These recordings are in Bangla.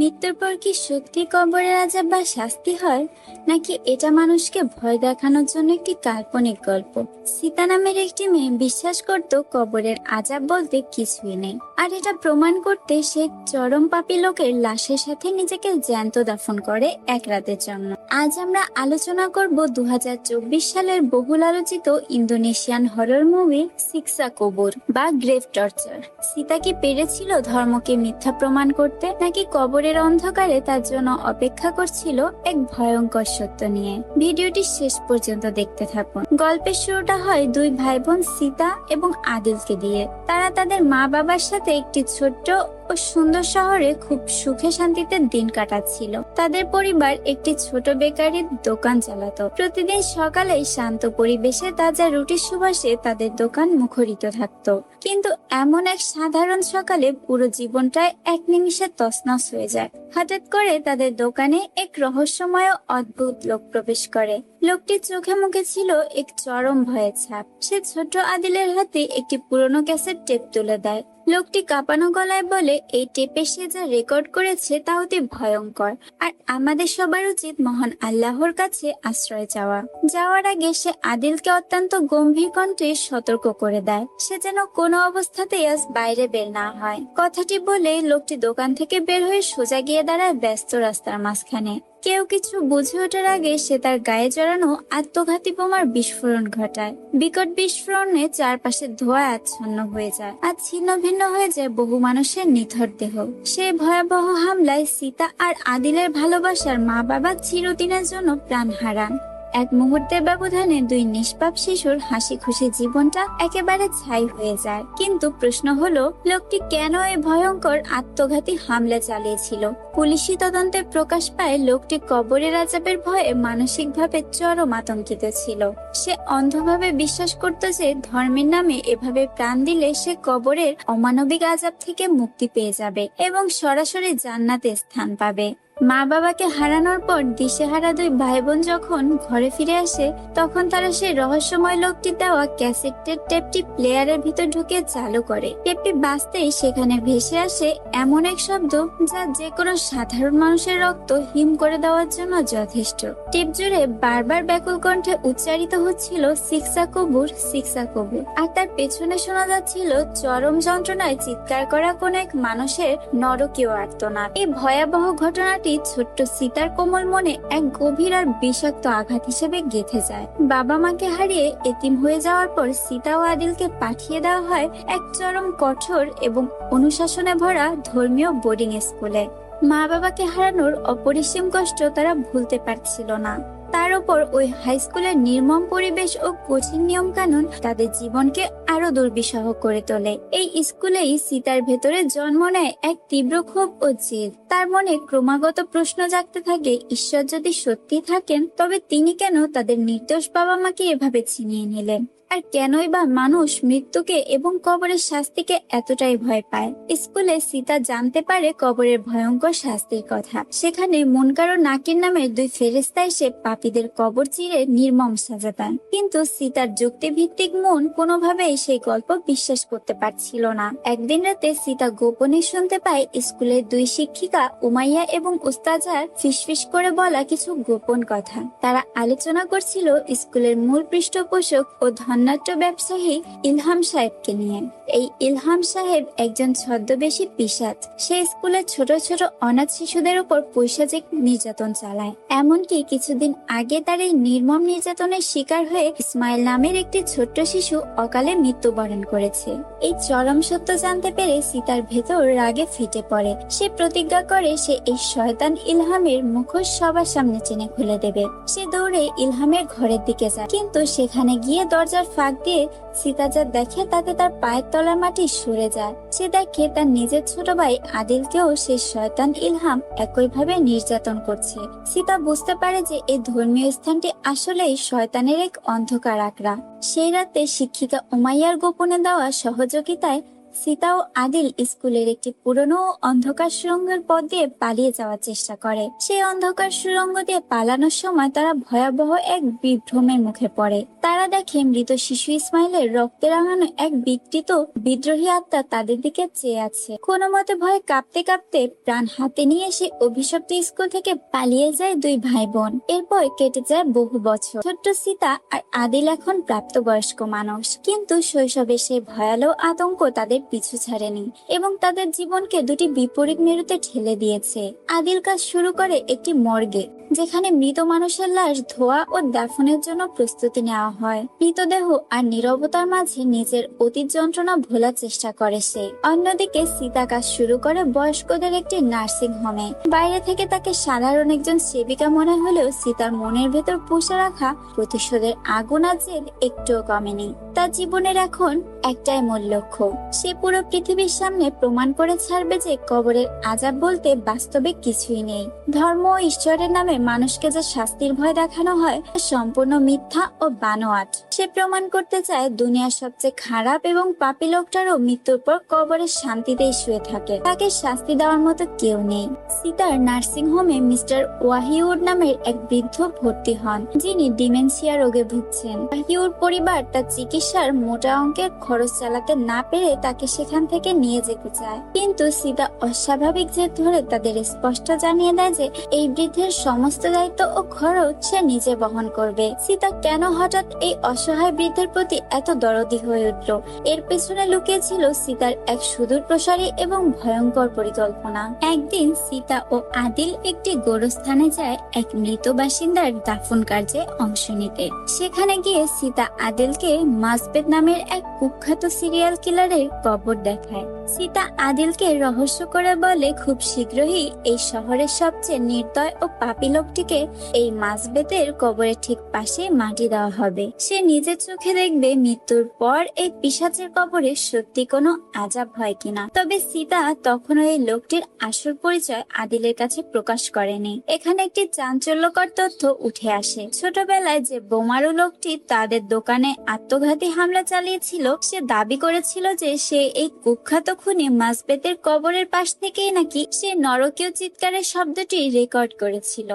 মৃত্যুর পর কি সত্যি কবরের আযাব বা শাস্তি হয়, নাকি এটা মানুষকে ভয় দেখানোর জন্য একটি কাল্পনিক গল্প? সীতা নামের একটি মেয়ে বিশ্বাস করত কবরের আযাব বলতে কিছুই নেই, আর এটা প্রমাণ করতে সে চরম পাপী লোকের লাশের সাথে নিজেকে জ্যান্ত দাফন করে এক রাতের জন্য। আজ আমরা আলোচনা করব 2024 সালের বহুল আলোচিত ইন্দোনেশিয়ান হরর মুভি সিকসা কবুর বা গ্রেভ টর্চার। সীতা কি পেরেছিল ধর্মকে মিথ্যা প্রমাণ করতে, নাকি কবরের অন্ধকারে তার জন্য অপেক্ষা করছিল এক ভয়ঙ্কর সত্য নিয়ে? ভিডিওটি শেষ পর্যন্ত দেখতে থাকুন। গল্পের শুরুটা হয় দুই ভাই বোন সীতা এবং আদিলকে দিয়ে। তারা তাদের মা বাবার সাথে একটি ছোট্ট ও সুন্দর শহরে খুব সুখে শান্তিতে দিন কাটাচ্ছিল। তাদের পরিবার একটি ছোট বেকারির দোকান চালাতো। প্রতিদিন সকালে শান্ত পরিবেশে তাজা রুটির সুবাসে তাদের দোকান মুখরিত থাকতো। কিন্তু এমন এক সাধারণ সকালে পুরো জীবনটাই এক নিমিষে তছনছ হয়ে যায়। হঠাৎ করে তাদের দোকানে এক রহস্যময় অদ্ভুত লোক প্রবেশ করে। লোকটির চোখে মুখে ছিল এক চরম ভয়ের ছাপ। সে ছোট আদিলের হাতে একটি পুরনো ক্যাসেট টেপ তুলে দেয়। লোকটি কাঁপানো গলায় বলে, এই টেপে সে যা রেকর্ড করেছে তা অতি ভয়ঙ্কর, আর আমাদের সবার উচিত মহান আল্লাহর কাছে আশ্রয় চাওয়া। যাওয়ার আগে সে আদিলকে অত্যন্ত গম্ভীর কণ্ঠে সতর্ক করে দেয় সে যেন কোনো অবস্থাতেই আজ বাইরে বের না হয়। কথাটি বলে লোকটি দোকান থেকে বের হয়ে সোজা গিয়ে দাঁড়ায় ব্যস্ত রাস্তার মাঝখানে। কেউ কিছু বুঝে ওঠার আগে সে তার গায়ে জড়ানো আত্মঘাতী বোমার বিস্ফোরণ ঘটায়। বিকট বিস্ফোরণে চারপাশে ধোঁয়া আচ্ছন্ন হয়ে যায়, আর ছিন্ন ভিন্ন হয়ে যায় বহু মানুষের নিথর দেহ। সে ভয়াবহ হামলায় সীতা আর আদিলের ভালোবাসার মা বাবা চিরদিনের জন্য প্রাণ হারান। এক মুহূর্তের ব্যবধানে দুই নিষ্পাপ শিশুর হাসি খুশি জীবনটা একেবারে ছাই হয়ে যায়। কিন্তু প্রশ্ন হলো, লোকটি কেন এই ভয়ঙ্কর আত্মঘাতী হামলা চালিয়েছিল? পুলিশি তদন্তে প্রকাশ পায় লোকটি কবরের আযাবের ভয়ে মানসিকভাবে চরম আতঙ্কিত ছিল। সে অন্ধভাবে বিশ্বাস করত যে ধর্মের নামে এভাবে প্রাণ দিলে সে কবরের অমানবিক আযাব থেকে মুক্তি পেয়ে যাবে এবং সরাসরি জান্নাতে স্থান পাবে। মা বাবাকে হারানোর পর দিশেহারা দুই ভাই বোন যখন ঘরে ফিরে আসে, তখন তারা সেই রহস্যময় লোকটি দেওয়া ক্যাসেটের টেপটি প্লেয়ারের ভিতর ঢুকে চালু করে। টেপটি বাজতেই সেখানে ভেসে আসে এমন এক শব্দ যা যে কোনো সাধারণ মানুষের রক্ত হিম করে দেওয়ার জন্য যথেষ্ট। টেপ জুড়ে বারবার ব্যাকুল কণ্ঠে উচ্চারিত হচ্ছিল সিকসা কবুর, সিকসা কবুর, আর তার পেছনে শোনা যাচ্ছিল চরম যন্ত্রণায় চিৎকার করা কোন এক মানুষের নরকীয় আর্তনাদ। এই ভয়াবহ ঘটনাটি ছোট্ট সীতার কোমল মনে এক গভীর আর বিষাক্ত আঘাত হিসেবে গেঁথে যায়। বাবা মাকে হারিয়ে এতিম হয়ে যাওয়ার পর সীতা ও আদিলকে পাঠিয়ে দেওয়া হয় এক চরম কঠোর এবং অনুশাসনে ভরা ধর্মীয় বোর্ডিং স্কুলে। মা বাবাকে হারানোর অপরিসীম কষ্ট তারা ভুলতে পারছিল না। তার উপর ওই হাই স্কুলের নির্মম পরিবেশ ও কঠিন নিয়ম কানুন তাদের জীবনকে আরো দুর্বিষহ করে তোলে। এই স্কুলেই সীতার ভেতরে জন্ম নেয় এক তীব্র ক্ষোভ ও জেদ। তার মনে ক্রমাগত প্রশ্ন জাগতে থাকে, ঈশ্বর যদি সত্যি থাকেন তবে তিনি কেন তাদের নির্দোষ বাবা মাকে এভাবে ছিনিয়ে নিলেন? আর কেনই বা মানুষ মৃত্যুকে এবং কবরের শাস্তিকে এতটাই ভয় পায়? স্কুলে সীতা জানতে পারে কবরের ভয়ঙ্কর শাস্তির কথা। সেখানে মুনকার ও নাকির নামের দুই ফেরেশতা এসে পাপীদের কবর চিরে নির্মম সাজা দেন। কিন্তু সীতার যুক্তিভিত্তিক মন কোনোভাবেই সেই গল্প বিশ্বাস করতে পারছিল না। একদিন রাতে সীতা গোপনে শুনতে পায় স্কুলের দুই শিক্ষিকা উমাইয়া এবং উস্তাজার ফিসফিস করে বলা কিছু গোপন কথা। তারা আলোচনা করছিল স্কুলের মূল পৃষ্ঠপোষক ও ধনাঢ্য ব্যবসায়ী ইলহাম সাহেবকে নিয়ে। এই ইলহাম সাহেব একজন ছদ্মবেশী পিশাচ। সে স্কুলের ছোট ছোট অনাথ শিশুদের উপর পৈশাচিক নির্যাতন চালায়। এমনকি কিছুদিন আগে তার এই নির্মম নির্যাতনের শিকার হয়ে ইসমাইল নামের একটি ছোট্ট শিশু অকালে মৃত্যুবরণ করেছে। এই চরম সত্য জানতে পেরে সীতার ভেতর রাগে ফেটে পড়ে। সে প্রতিজ্ঞা করে সে এই শয়তান ইলহামের মুখোশ সবার সামনে টেনে খুলে দেবে। সে দৌড়ে ইলহামের ঘরের দিকে যায়, কিন্তু সেখানে গিয়ে দরজার ফাঁক দিয়ে সীতা যা দেখে তাতে তার পায়ের তলার মাটি সরে যায়। সে দেখে তার নিজের ছোট ভাই আদিলকেও সে শয়তান ইলহাম একইভাবে নির্যাতন করছে। সীতা বুঝতে পারে যে এই ধর্মীয় স্থানটি আসলেই শয়তানের এক অন্ধকার আকড়া। সেই রাতে শিক্ষিকা উমাইয়ার গোপনে দেওয়া সহযোগিতায় সীতা ও আদিল স্কুলের একটি পুরনো অন্ধকার সুড়ঙ্গের পথ দিয়ে পালিয়ে যাওয়ার চেষ্টা করে। সেই অন্ধকার সুড়ঙ্গ দিয়ে পালানোর সময় তারা ভয়াবহ এক বিভ্রমের মুখে পড়ে। তারা দেখে মৃত শিশু ইসমাইলের রক্তে রাঙানো এক বিকৃত বিদ্রোহী আত্মা তাদের দিকে চেয়ে আছে। কোনো মতে ভয়ে কাঁপতে কাঁপতে প্রাণ হাতে নিয়ে সে অভিশপ্ত স্কুল থেকে পালিয়ে যায় দুই ভাই বোন। এরপর কেটে যায় বহু বছর। ছোট্ট সীতা আর আদিল এখন প্রাপ্তবয়স্ক মানুষ, কিন্তু শৈশবে সেই ভয়াবহ আতঙ্ক তাদের পিছু ছাড়েনি এবং তাদের জীবনকে দুটি বিপরীত মেরুতে ঠেলে দিয়েছে। আদিল কাজ শুরু করে একটি মর্গে, যেখানে মৃত মানুষের লাশ ধোয়া ও দাফনের জন্য প্রস্তুতি নেওয়া হয়। মৃতদেহ আর নীরবতার মাঝে নিজের অতীত যন্ত্রণা ভোলার চেষ্টা করে সে। অন্যদিকে সীতা কাজ শুরু করে বয়স্কদের একটি নার্সিং হোমে। বাইরে থেকে তাকে সাধারণ একজন সেবিকা মনে হলেও সীতার মনের ভেতর পুষে রাখা প্রতিশোধের আগুন আর জেদ একটুও কমেনি। তার জীবনের এখন একটাই মূল লক্ষ্য, সে পুরো পৃথিবীর সামনে প্রমাণ করে ছাড়বে যে কবরের আযাব বলতে বাস্তবে কিছুই নেই। ধর্ম ও ঈশ্বরের নামে মানুষকে যে শাস্তির ভয় দেখানো হয় সম্পূর্ণ মিথ্যা ও বানোয়াট। সে প্রমাণ করতে চায় দুনিয়ার সবচেয়ে খারাপ এবং পাপী লোকটারও মৃত্যুর পর কবরের শান্তিতেই শুয়ে থাকে, তাকে শাস্তি দেওয়ার মতো কেউ নেই। সীতার নার্সিং হোমে মিস্টার ওয়াহিউর নামের এক বৃদ্ধ ভর্তি হন, যিনি ডিমেনশিয়া রোগে ভুগছেন। ওয়াহিউর পরিবার তার চিকিৎসার মোটা অঙ্কের খরচ চালাতে না পেরে তাকে সেখান থেকে নিয়ে যেতে চায়, কিন্তু সীতা অস্বাভাবিক জেদ ধরে তাদের স্পষ্ট জানিয়ে দেয় যে এই বৃদ্ধের সমস্ত দায়িত্ব ও খরচ সে নিজে বহন করবে। সীতা কেন হঠাৎ এই অসহায় বৃদ্ধের প্রতি এত দরদি হয়ে উঠল, এর পেছনে লুকিয়ে ছিল সীতার এক সুদূর প্রসারী এবং ভয়ঙ্কর পরিকল্পনা। একদিন সীতা ও আদিল একটি গোরস্থানে যায় এক মৃত বাসিন্দার দাফন কার্যে অংশ নিতে। সেখানে গিয়ে সীতা আদিলকে মাজবেদ নামের এক কুখ্যাত সিরিয়াল কিলারের কবর দেখায়। সীতা আদিলকে রহস্য করে বলে খুব শীঘ্রই এই শহরের সবচেয়ে নির্দয় ও পাপী লোকটিকে এই মাজবেদের কবরের ঠিক পাশে মাটি দেওয়া হবে। সে নিজের চোখে দেখবে মৃত্যুর পর এই পিশাচের কবরে সত্যি কোনো আযাব হয় কিনা। তবে সীতা তখনও এই লোকটির আসল পরিচয় আদিলের কাছে প্রকাশ করেনি। এখানে একটি চাঞ্চল্যকর তথ্য উঠে আসে। ছোটবেলায় যে বোমারু লোকটি তাদের দোকানে আত্মঘাতী হামলা চালিয়েছিল, সে দাবি করেছিল যে সে এই কুখ্যাত খুনি মাজবেদের কবরের পাশ থেকেই নাকি সে নরকীয় চিৎকারের শব্দটি রেকর্ড করেছিল।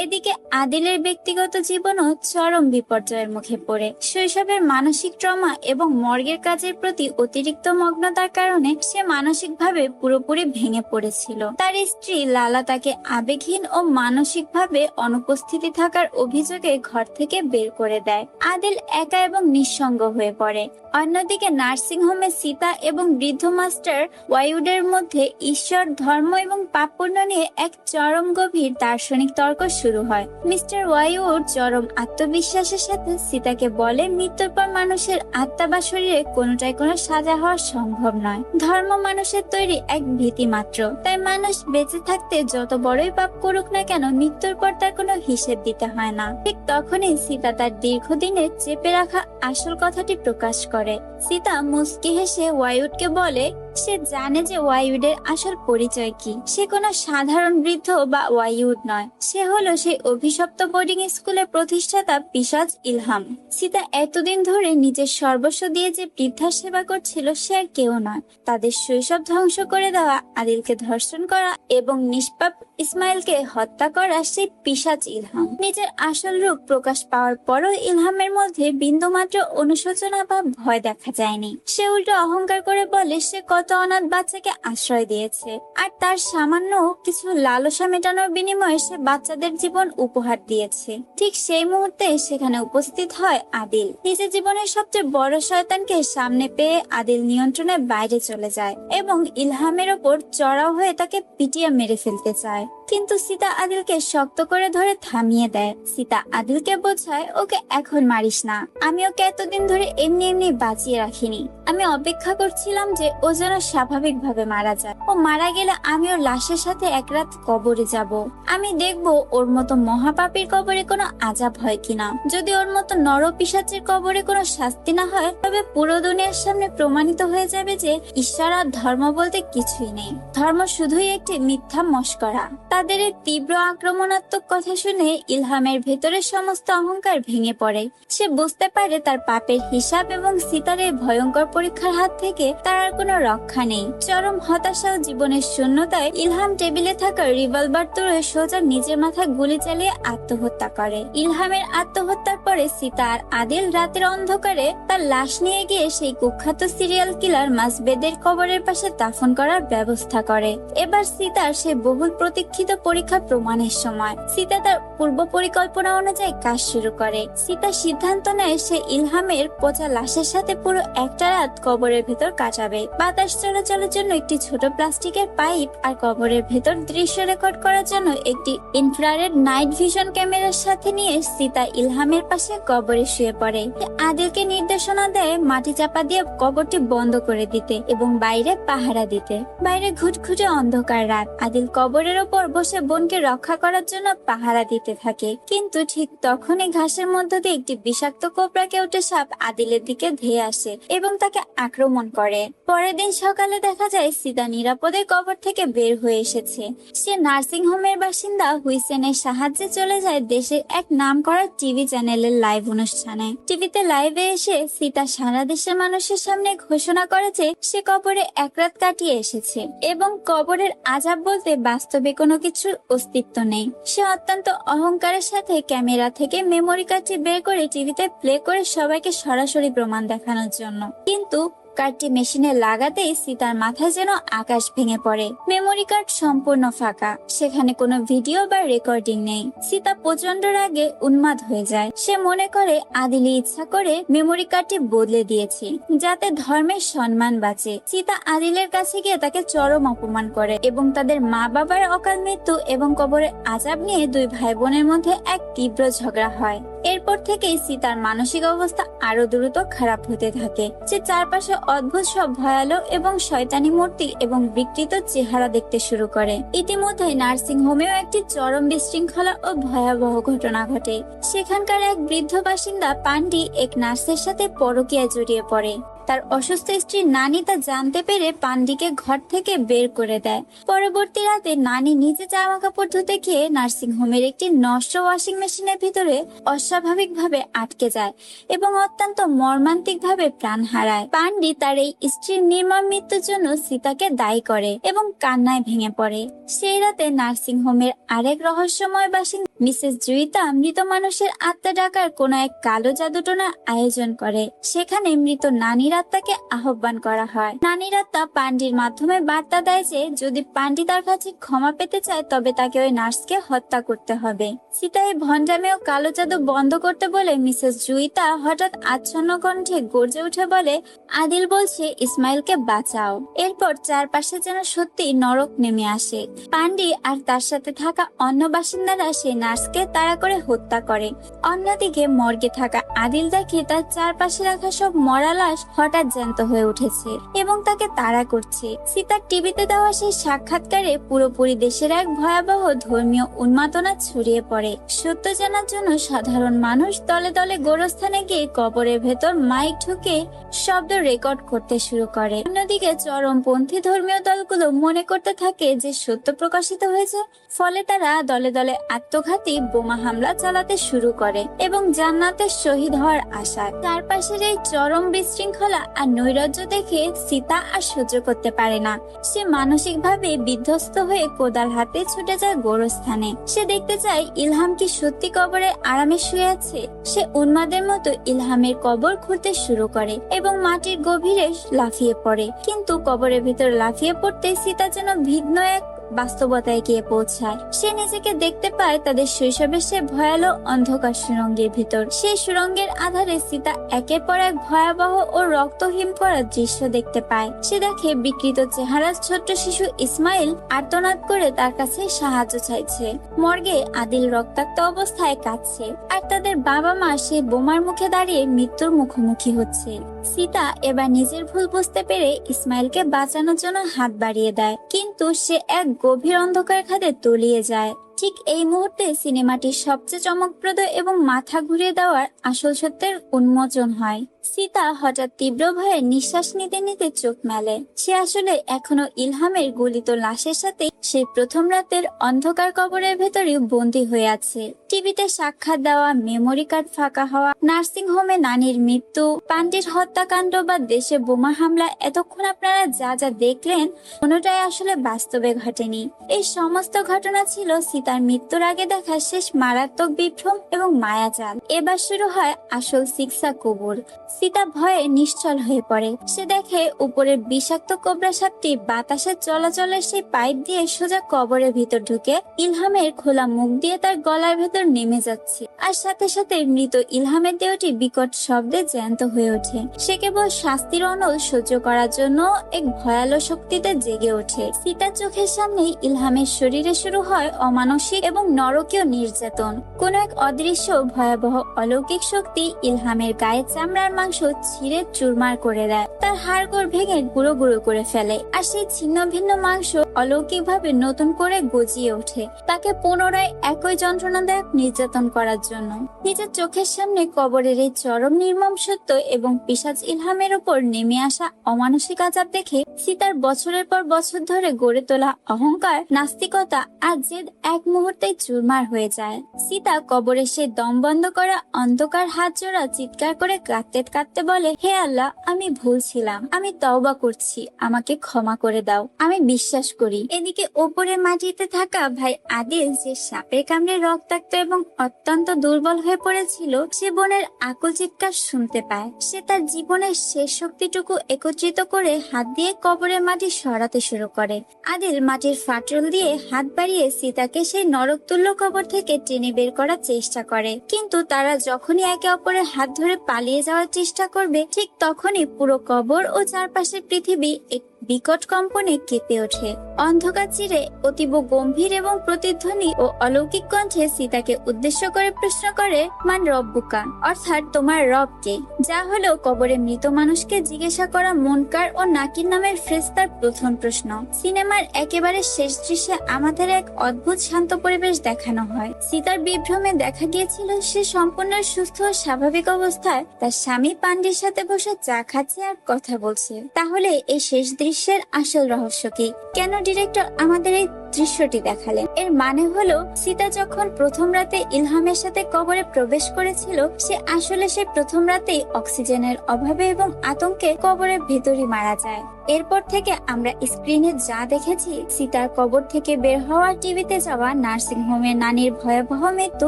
এদিকে আদিলের ব্যক্তিগত জীবনও চরম বিপর্যয়ের মুখে পড়ে। শৈশবের মানসিক ট্রমা এবং মর্গের কাজের প্রতি অতিরিক্ত মগ্নতার কারণে সে মানসিকভাবে পুরোপুরি ভেঙে পড়েছিল। তার স্ত্রী লালা তাকে আবেগহীন ও মানসিকভাবে অনুপস্থিতি থাকার অভিযোগে ঘর থেকে বের করে দেয়। আদিল একা এবং নিঃসঙ্গ হয়ে পড়ে। অন্যদিকে নার্সিং হোমে সীতা এবং বৃদ্ধ মাস্টার ওয়াইউডের মধ্যে ঈশ্বর, ধর্ম এবং পাপ পুণ্য নিয়ে এক চরম গভীর দার্শনিক তর্ক শুরু হয়। মিস্টার ওয়াইউড চরম আত্মবিশ্বাসের সাথে সীতাকে বলে মৃত্যুর পর মানুষের আত্মা বা শরীরে কোনোটাই কোনো সাজা হওয়া সম্ভব নয়। ধর্ম মানুষের তৈরি এক ভীতি মাত্র, তাই মানুষ বেঁচে থাকতে যত বড়ই পাপ করুক না কেন মৃত্যুর পর তার কোনো হিসেব দিতে হয় না। ঠিক তখনই সীতা তার দীর্ঘদিনে চেপে রাখা আসল কথাটি প্রকাশ করে। সীতা মুচকি হেসে ওয়াইউডকে বলে সে জানে যে ওয়াইউডের আসল পরিচয় কি। সে কোনো সাধারণ বৃদ্ধ বা ওয়াইউড নয়, সে হলো সেই অভিশপ্ত বোর্ডিং স্কুলের প্রতিষ্ঠাতা পিশাচ ইলহাম। সীতা এতদিন ধরে নিজের সর্বস্ব দিয়ে যে বৃদ্ধার সেবা করছিল সে আর কেউ নয়, তাদের শৈশব ধ্বংস করে দেওয়া, আদিলকে ধর্ষণ করা এবং নিষ্পাপ ইসমাইলকে হত্যা করা সেই পিশাচ ইলহাম। নিজের আসল রূপ প্রকাশ পাওয়ার পরও ইলহামের মধ্যে বিন্দুমাত্র অনুশোচনা বা ভয় দেখা যায়নি। সে উল্টো অহংকার করে বলে সে কত অনাথ বাচ্চাকে আশ্রয় দিয়েছে, আর তার সামান্য কিছু লালসা মেটানোর বিনিময়ে সে বাচ্চাদের জীবন উপহার দিয়েছে। ঠিক সেই মুহূর্তে সেখানে উপস্থিত হয় আদিল। নিজের জীবনের সবচেয়ে বড় শয়তানকে সামনে পেয়ে আদিল নিয়ন্ত্রণের বাইরে চলে যায় এবং ইলহামের ওপর চড়াও হয়ে তাকে পিটিয়ে মেরে ফেলতে চায়, কিন্তু সীতা আদিলকে শক্ত করে ধরে থামিয়ে দেয়। সীতা আদিলকে বোঝায় ওকে এখন মারিস না, আমি ওকে এতদিন ধরে এমনি এমনি বাঁচিয়ে রাখিনি। আমি অপেক্ষা করছিলাম যে ও যেন স্বাভাবিকভাবে মারা যায়। ও মারা গেলে আমি ওর লাশের সাথে এক রাত কবরে যাব। আমি দেখবো ওর মতো মহাপাপীর কবরে কোনো আযাব হয় কিনা। যদি ওর মতো নর পিশাচের কবরে কোনো শাস্তি না হয়, তবে পুরো দুনিয়ার সামনে প্রমাণিত হয়ে যাবে যে ঈশ্বর আর ধর্ম বলতে কিছুই নেই। ধর্ম শুধুই একটি মিথ্যা মশকরা। তা তাদের এই তীব্র আক্রমণাত্মক কথা শুনে ইলহামের ভেতরের সমস্ত অহংকার ভেঙে পড়ে। সে বুঝতে পারে তার পাপের হিসাব এবং সীতার এই ভয়ঙ্কর পরীক্ষার হাত থেকে তার আর কোনো রক্ষা নেই। চরম হতাশা ও জীবনের শূন্যতায় ইলহাম টেবিলে থাকা রিভলভার তুলে সোজা নিজের মাথায় গুলি চালিয়ে আত্মহত্যা করে। ইলহামের আত্মহত্যার পরে সীতা আর আদিল রাতের অন্ধকারে তার লাশ নিয়ে গিয়ে সেই কুখ্যাত সিরিয়াল কিলার মাসবেদের কবরের পাশে দাফন করার ব্যবস্থা করে। এবার সীতার সেই বহুল প্রতীক্ষিত পরীক্ষা প্রমাণের সময়। সীতা তার পূর্ব পরিকল্পনা অনুযায়ী কাজ শুরু করে। সীতা সিদ্ধান্ত নেয় সে ইলহামের পচা লাশের সাথে পুরো একটা রাত কবরের ভেতর কাটাবে। বাতাস চলাচলের জন্য একটি ছোট প্লাস্টিকের পাইপ আর কবরের ভেতর দৃশ্য রেকর্ড করার জন্য একটি ইনফ্রারেড নাইট ভিশন ক্যামেরার সাথে নিয়ে সীতা ইলহামের পাশে কবরে শুয়ে পড়ে। আদিলকে নির্দেশনা দেয় মাটি চাপা দিয়ে কবরটি বন্ধ করে দিতে এবং বাইরে পাহারা দিতে। বাইরে ঘুটঘুটে অন্ধকার রাত। আদিল কবরের ওপর বসে বোনকে রক্ষা করার জন্য পাহারা দিতে থাকে, কিন্তু ঠিক তখনই ঘাসের মধ্য দিয়ে একটি বিষাক্ত কোবরা কেউটে সাপ আদিলের দিকে ধেয়ে আসে এবং তাকে আক্রমণ করে। পরের দিন সকালে দেখা যায় সীতা নিরাপদে কবর থেকে বের হয়ে এসেছে। সে নার্সিং হোমের বাসিন্দা হুইসেনের সাহায্যে চলে যায় দেশের এক নামকরা টিভি চ্যানেলের লাইভ অনুষ্ঠানে। টিভিতে লাইভে এসে সীতা সারা দেশের মানুষের সামনে ঘোষণা করে যে সে কবরে এক রাত কাটিয়ে এসেছে এবং কবরের আযাব বলতে বাস্তবে কোনো কিছুর অস্তিত্ব নেই। সে অত্যন্ত অহংকারের সাথে ক্যামেরা থেকে মেমোরি কার্ডটি বের করে টিভিতে প্লে করে সবাইকে সরাসরি প্রমাণ দেখানোর জন্য। কিন্তু কার্ডটি মেশিনে লাগাতেই সীতার মাথায় যেন আকাশ ভেঙে পড়ে। মেমোরি কার্ড সম্পূর্ণ ফাঁকা, সেখানে কোনো ভিডিও বা রেকর্ডিং নেই। সীতা প্রচন্ড রাগে উন্মাদ হয়ে যায়। সে মনে করে আদিলি ইচ্ছা করে মেমোরি কার্ডটি বদলে দিয়েছে যাতে ধর্মের সম্মান বাঁচে। সীতা আদিলের কাছে গিয়ে তাকে চরম অপমান করে এবং তাদের মা বাবার অকাল মৃত্যু এবং কবরের আযাব নিয়ে দুই ভাই বোনের মধ্যে এক তীব্র ঝগড়া হয়। এরপর থেকেই সীতার মানসিক অবস্থা আরো দ্রুত খারাপ হতে থাকে। সে চারপাশে অদ্ভুত সব ভয়ালো এবং শয়তানি মূর্তি এবং বিকৃত চেহারা দেখতে শুরু করে। ইতিমধ্যে নার্সিং হোমেও একটি চরম বিশৃঙ্খলা ও ভয়াবহ ঘটনা ঘটে। সেখানকার এক বৃদ্ধ বাসিন্দা পান্ডি এক নার্সের সাথে পরকীয়ায় জড়িয়ে পড়ে। তার অসুস্থ স্ত্রী নানি তা জানতে পেরে পান্ডিকে ঘর থেকে বের করে দেয়। পরবর্তী রাতে নানি নিজে জামা কাপড় ধুতে গিয়ে নার্সিং হোমের একটি নষ্ট ওয়াশিং মেশিনের ভিতরে অস্বাভাবিকভাবে আটকে যায় এবং অত্যন্ত মর্মান্তিক ভাবে প্রাণ হারায়। পান্ডি তার এই স্ত্রীর নির্মম মৃত্যুর জন্য সীতাকে দায়ী করে এবং কান্নায় ভেঙে পড়ে। সেই রাতে নার্সিং হোমের আরেক রহস্যময় বাসিন্দা মিসেস জুইতা মৃত মানুষের আত্মা ডাকার কোন এক কালো জাদুটোনার আয়োজন করে। সেখানে মৃত নানির আত্মাকে আহ্বান করা হয়। নানির আত্মা পান্ডির মাধ্যমে বার্তা দেয় যে যদি পান্ডি তার কাছে ক্ষমা পেতে চায় তবে তাকে ওই নার্সকে হত্যা করতে হবে। সীতা এই ভণ্ডামি ও কালো জাদু বন্ধ করতে বলে মিসেস জুইতা হঠাৎ আচ্ছন্ন কণ্ঠে গর্জে উঠে বলে, আদিল বলছে ইসমাইলকে বাঁচাও। এরপর চারপাশে যেন সত্যি নরক নেমে আসে। পান্ডি আর তার সাথে থাকা অন্য বাসিন্দারা সেই নার্সকে তাড়া করে হত্যা করে। অন্যদিকে মর্গে থাকা আদিল দেখে তার চারপাশে রাখা সব মরা লাশ হঠাৎ জ্যান্ত হয়ে উঠেছে এবং তাকে তাড়া করছে। সীতার টিভিতে দেওয়া সেই সাক্ষাৎকারে পুরোপুরি দেশের এক ভয়াবহ ধর্মীয় উন্মাদনা ছড়িয়ে পড়ে। সত্য জানার জন্য সাধারণ মানুষ দলে দলে গোরস্থানে গিয়ে কবরের ভেতর মাইক ঢুকে শব্দ রেকর্ড করতে শুরু করে। অন্যদিকে চরমপন্থী ধর্মীয় দলগুলো মনে করতে থাকে যে সত্য প্রকাশিত হয়েছে, ফলে তারা দলে দলে আত্মঘাতী বোমা হামলা চালাতে শুরু করে এবং জান্নাতে শহীদ হওয়ার আশায়। চারপাশের এই চরম বিশৃঙ্খলা আর নৈরাজ্য দেখে সীতা আর সহ্য করতে পারে না। সে মানসিকভাবে বিধ্বস্ত হয়ে কোদাল হাতে ছুটে যায় গোরস্থানে। সে দেখতে চায় ইলহাম কি সত্যি কবরে আরামে শুয়ে আছে। সে উন্মাদের মতো ইলহামের কবর খুঁড়তে শুরু করে এবং মাটির গভীরে লাফিয়ে পড়ে। কিন্তু কবরের ভিতর লাফিয়ে পড়তে সীতা যেন ভিন্ন এক বাস্তবতায় গিয়ে পৌঁছায়। সে নিজেকে দেখতে পায় তাদের শৈশবের সে ভয়ালো অন্ধকার সুড়ঙ্গের ভিতর। সেই সুড়ঙ্গের আধারে সীতা একের পর এক ভয়াবহ ও রক্তহীন করা দৃশ্য দেখতে পায়। সে দেখে বিকৃত চেহারার ছোট্ট শিশু ইসমাইল আর্তনাদ করে তার কাছে সাহায্য চাইছে। মর্গে আদিল রক্তাক্ত অবস্থায় কাঁদছে আর তাদের বাবা মা সে বোমার মুখে দাঁড়িয়ে মৃত্যুর মুখোমুখি হচ্ছে। সীতা এবার নিজের ভুল বুঝতে পেরে ইসমাইলকে বাঁচানোর জন্য হাত বাড়িয়ে দেয়, কিন্তু সে এক গভীর অন্ধকার খাদে তলিয়ে যায়। ঠিক এই মুহূর্তে সিনেমাটির সবচেয়ে চমকপ্রদ এবং মাথা ঘুরিয়ে দেওয়ার আসল সত্যের উন্মোচন হয়। সীতা হঠাৎ তীব্র ভয়ে নিঃশ্বাস নিতে নিতে চোখ মেলে। সে আসলে এখনো ইলহামের গলিত লাশের সাথে সেই প্রথম রাতের অন্ধকার কবরের ভেতরে বন্দী হয়ে আছে। টিভিতে সাক্ষাৎ দেওয়া, মেমোরি কার্ড ফাঁকা হওয়া, নার্সিং হোমে নানির মৃত্যু, পান্ডির হত্যাকাণ্ড বা দেশে বোমা হামলা, এতক্ষণ আপনারা যা যা দেখলেন কোনোটাই আসলে বাস্তবে ঘটেনি। এই সমস্ত ঘটনা ছিল সীতার মৃত্যুর আগে দেখা শেষ মারাত্মক বিভ্রম এবং মায়াজাল। এবার শুরু হয় আসল শিক্ষা কবর। সীতা ভয়ে নিশ্চল হয়ে পড়ে। সে দেখে উপরের বিষাক্ত কোবরা সাপটি বাতাসের চলাচলের সেই পাইপ দিয়ে সোজা কবরের ভিতর ঢুকে ইলহামের খোলা মুখ দিয়ে তার গলার ভেতর নেমে যাচ্ছে। আর সাথে সাথে মৃত ইলহামের দেহটি বিকট শব্দে জ্যান্ত হয়ে ওঠে। সে কেবল শাস্তির অনল সহ্য করার জন্য এক ভয়ালো শক্তিতে জেগে ওঠে। সীতার চোখের সামনে ইলহামের শরীরে শুরু হয় অমানসিক এবং নরকীয় নির্যাতন। কোন এক অদৃশ্য ভয়াবহ অলৌকিক শক্তি ইলহামের গায়ে চামড়ার মাংস ছিঁড়ে চুরমার করে দেয়, তার হাড়গোড় ভেঙে গুঁড়ো গুঁড়ো করে ফেলে। আর সেই ছিন্ন ভিন্ন মাংস অলৌকিক ভাবে নতুন করে গজিয়ে ওঠে, তাকে পুনরায় একই যন্ত্রণাদায়ক নির্যাতন করার জন্য। নিজের চোখের সামনে কবরের এই চরম নির্মম সত্য এবং পিশাচ ইলহামের উপর নেমে আসা অমানসিক আযাব দেখে সীতার বছরের পর বছর ধরে গড়ে তোলা অহংকার, নাস্তিকতা আর জেদ এক মুহূর্তেই চুরমার হয়ে যায়। সীতা কবরে সে দম বন্ধ করা অন্ধকার হাত জোড়া চিৎকার করে কাঁদতে কাঁদতে বলে, হে আল্লাহ, আমি ভুল ছিলাম, আমি তওবা করছি, আমাকে ক্ষমা করে দাও, আমি বিশ্বাস করি। এদিকে ওপরে মাটিতে থাকা ভাই আদিল, যে সাপের কামড়ে রক্তাক্ত এবং অত্যন্ত দুর্বল হয়ে পড়েছিল, সে বোনের আকুল চিৎকার শুনতে পায়। সে তার জীবনের শেষ শক্তিটুকু একত্রিত করে হাত দিয়ে কবরের মাটি সরাতে শুরু করে। আদিল মাটির ফাটল দিয়ে হাত বাড়িয়ে সীতাকে সেই নরকতুল্য কবর থেকে টেনে বের করার চেষ্টা করে। কিন্তু তারা যখনই একে অপরের হাত ধরে পালিয়ে যাওয়ার চেষ্টা করবে, ঠিক তখনই পুরো কবর ও চারপাশের পৃথিবী এক বিকট কম্পনে কেঁপে ওঠে। অন্ধকার চিরে অতীব গম্ভীর এবং প্রতিধ্বনি ও অলৌকিক কণ্ঠে সীতাকে উদ্দেশ্য করে প্রশ্ন করে, মান রব্বুকা, অর্থাৎ তোমার রব কে? যা হলো কবরে মৃত মানুষকে জিজ্ঞাসা করা মুনকার ও নাকির নামের ফেরেশতার প্রথম প্রশ্ন। সিনেমার একেবারে শেষ দৃশ্যে আমাদের এক অদ্ভুত শান্ত পরিবেশ দেখানো হয়। সীতার বিভ্রমে দেখা গিয়েছিল সে সম্পূর্ণ সুস্থ ও স্বাভাবিক অবস্থায় তার স্বামী পান্ডির সাথে বসে চা খাচ্ছে আর কথা বলছে। তাহলে এই শেষ দৃশ্যের আসল রহস্য কি? কেন ডিরেক্টর আমাদের এই দৃশ্যটি দেখালেন? এর মানে হলো সীতা যখন প্রথম রাতে ইলহামের সাথে কবরে প্রবেশ করেছিল, সে আসলে সে প্রথম রাতেই অক্সিজেনের অভাবে এবং আতঙ্কে কবরের ভেতরই মারা যায়। এরপর থেকে আমরা স্ক্রিনে যা দেখেছি, সীতার কবর থেকে বের হওয়া, টিভিতে যাওয়া, নার্সিং হোমে নানির ভয়াবহ মৃত্যু,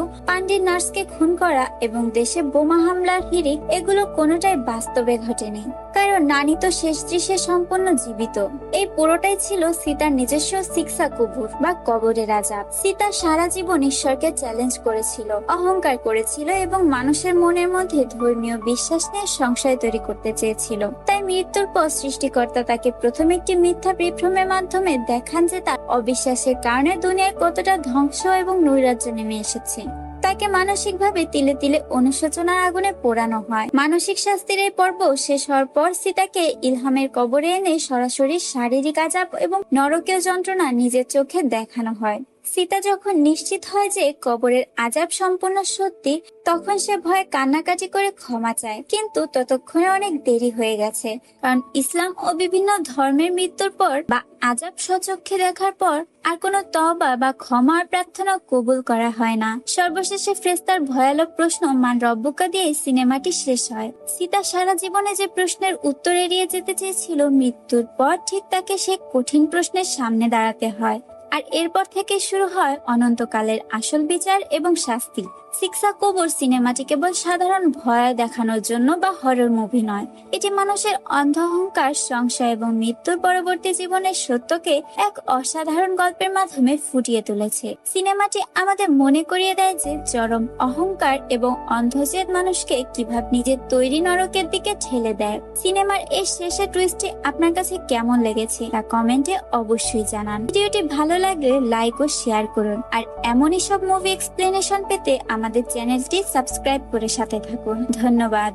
পান্ডির নার্সকে খুন করা এবং দেশে বোমা হামলার হিড়িক, এগুলো কোনোটাই বাস্তবে ঘটেনি। কারণ নানি তো শেষ দৃশ্যে সম্পূর্ণ জীবিত। এই পুরোটাই ছিল সীতার নিজস্ব শিক্ষা কবর বা কবরের আযাব। সীতা সারা জীবন ঈশ্বরকে চ্যালেঞ্জ করেছিল, অহংকার করেছিল এবং মানুষের মনের মধ্যে ধর্মীয় বিশ্বাস নিয়ে সংশয় তৈরি করতে চেয়েছিল। তাই মৃত্যুর পর সৃষ্টিকর্তা তাকে প্রথমে একটি মিথ্যা বিভ্রমের মাধ্যমে দেখান যে তার অবিশ্বাসের কারণে দুনিয়ায় কতটা ধ্বংস এবং নৈরাজ্য নেমে এসেছে। তাকে মানসিকভাবে তিলে তিলে অনুশোচনার আগুনে পোড়ানো হয়। মানসিক শাস্তির এই পর্ব শেষ হওয়ার পর সীতাকে ইলহামের কবরে এনে সরাসরি শারীরিক আযাব এবং নরকীয় যন্ত্রণা নিজের চোখে দেখানো হয়। সীতা যখন নিশ্চিত হয় যে কবরের আযাব সম্পূর্ণ সত্যি, তখন সে ভয়ে কান্নাকাটি করে ক্ষমা চায়। কিন্তু ততক্ষণে অনেক দেরি হয়ে গেছে, কারণ ইসলাম ও বিভিন্ন ধর্মের মৃত্যুর পর বা আযাব স্বচক্ষে দেখার পর আর কোনো তওবা বা ক্ষমার প্রার্থনা কবুল করা হয় না। সর্বশেষে ফেরেশতার ভয়ানক প্রশ্ন মান রব্বুকা দিয়ে সিনেমাটি শেষ হয়। সীতা সারা জীবনে যে প্রশ্নের উত্তর এড়িয়ে যেতে চেয়েছিল, মৃত্যুর পর ঠিক তাকে সে কঠিন প্রশ্নের সামনে দাঁড়াতে হয়। আর এরপর থেকে শুরু হয় অনন্তকালের আসল বিচার এবং শাস্তি। শিক্ষা কবর সিনেমাটি কেবল সাধারণ ভয় দেখানোর জন্য বা হরর মুভি নয়, এটি মানুষের অন্ধ অহংকার, সংশয় এবং মৃত্যুর পরবর্তী জীবনের সত্যকে এক অসাধারণ গল্পের মাধ্যমে ফুটিয়ে তুলেছে। সিনেমাটি আমাদের মনে করিয়ে দেয় যে চরম অহংকার এবং অন্ধজেদ মানুষকে কিভাবে নিজের তৈরি নরকের দিকে ঠেলে দেয়। সিনেমার এই শেষের টুইস্টটি আপনার কাছে কেমন লেগেছে তা কমেন্টে অবশ্যই জানান। ভিডিওটি ভালো লাগলে লাইক ও শেয়ার করুন। আর এমনই সব মুভি এক্সপ্লেনেশন পেতে আমাদের চ্যানেলটি সাবস্ক্রাইব করে সাথে থাকুন। ধন্যবাদ।